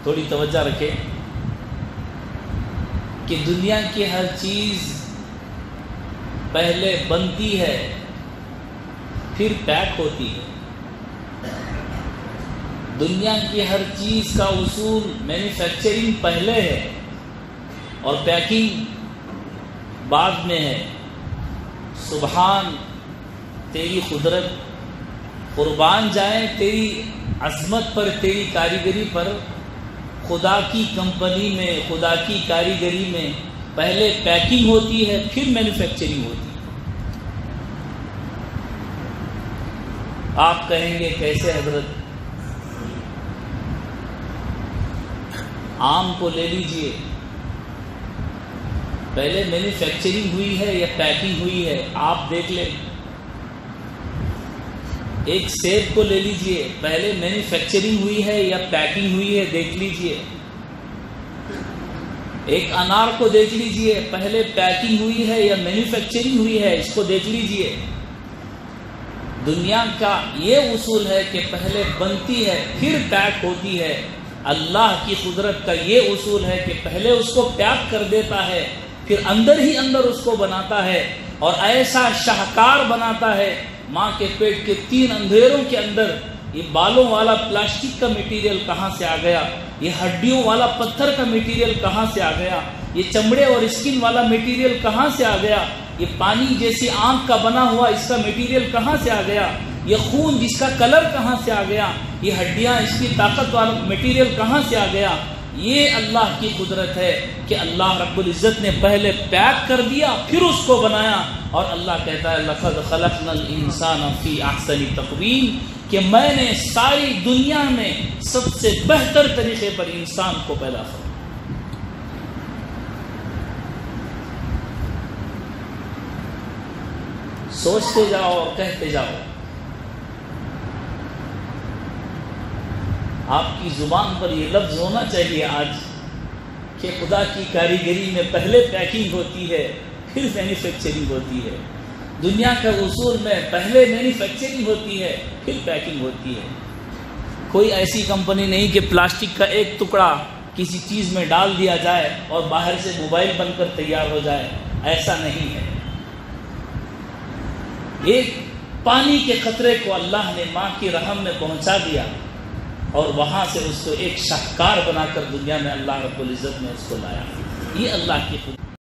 تھوڑی توجہ رکھیں کہ دنیا کی ہر چیز پہلے بنتی ہے پھر پیک ہوتی ہے۔ دنیا کی ہر چیز کا اصول مینوفیکچرنگ پہلے ہے اور پیکنگ بعد میں ہے۔ سبحان تیری قدرت، قربان جائیں تیری عظمت پر، تیری کاریگری پر۔ خدا کی کمپنی میں، خدا کی کاریگری میں پہلے پیکنگ ہوتی ہے پھر مینوفیکچرنگ ہوتی ہے۔ آپ کہیں گے کیسے حضرت؟ آم کو لے لیجئے، پہلے مینوفیکچرنگ ہوئی ہے یا پیکنگ ہوئی ہے؟ آپ دیکھ لیں۔ ایک سیب کو لے لیجئے، پہلے مینوفیکچرنگ ہوئی ہے یا پیکنگ ہوئی ہے؟ دیکھ لیجئے۔ ایک انار کو دیکھ لیجئے، پہلے پیکنگ ہوئی ہے یا مینوفیکچرنگ ہوئی ہے؟ اس کو دیکھ لیجئے۔ دنیا کا یہ اصول ہے کہ پہلے بنتی ہے پھر پیک ہوتی ہے۔ اللہ کی قدرت کا یہ اصول ہے کہ پہلے اس کو پیک کر دیتا ہے پھر اندر ہی اندر اس کو بناتا ہے، اور ایسا شاہکار بناتا ہے۔ ماں کے پیٹ کے 3 اندھیروں کے اندر یہ بالوں والا پلاسٹک کا میٹیریل کہاں سے آ گیا؟ یہ ہڈیوں والا پتھر کا میٹیریل کہاں سے آ گیا؟ یہ چمڑے اور اسکن والا میٹیریل کہاں سے آ گیا؟ یہ پانی جیسی آنکھ کا بنا ہوا اس کا میٹیریل کہاں سے آ گیا؟ یہ خون جس کا کلر کہاں سے آ گیا؟ یہ ہڈیاں اس کی طاقت والا میٹیریل کہاں سے آ گیا؟ یہ اللہ کی قدرت ہے کہ اللہ رب العزت نے پہلے پیک کر دیا پھر اس کو بنایا، اور اللہ کہتا ہے لَقَدْ خَلَقْنَا الْإِنسَانَ فِي أَحْسَنِ تَقْوِيمٍ، کہ میں نے ساری دنیا میں سب سے بہتر طریقے پر انسان کو پیدا کیا۔ سوچتے جاؤ اور کہتے جاؤ۔ آپ کی زبان پر یہ لفظ ہونا چاہیے آج کہ خدا کی کاریگری میں پہلے پیکنگ ہوتی ہے پھر مینوفیکچرنگ ہوتی ہے۔ دنیا کا اصول میں پہلے مینوفیکچرنگ ہوتی ہے پھر پیکنگ ہوتی ہے۔ کوئی ایسی کمپنی نہیں کہ پلاسٹک کا ایک ٹکڑا کسی چیز میں ڈال دیا جائے اور باہر سے موبائل بن کر تیار ہو جائے، ایسا نہیں ہے۔ ایک پانی کے قطرے کو اللہ نے ماں کی رحم میں پہنچا دیا اور وہاں سے اس کو ایک شاہکار بنا کر دنیا میں اللہ رب العزت نے اس کو لایا۔ یہ اللہ کی قدرت۔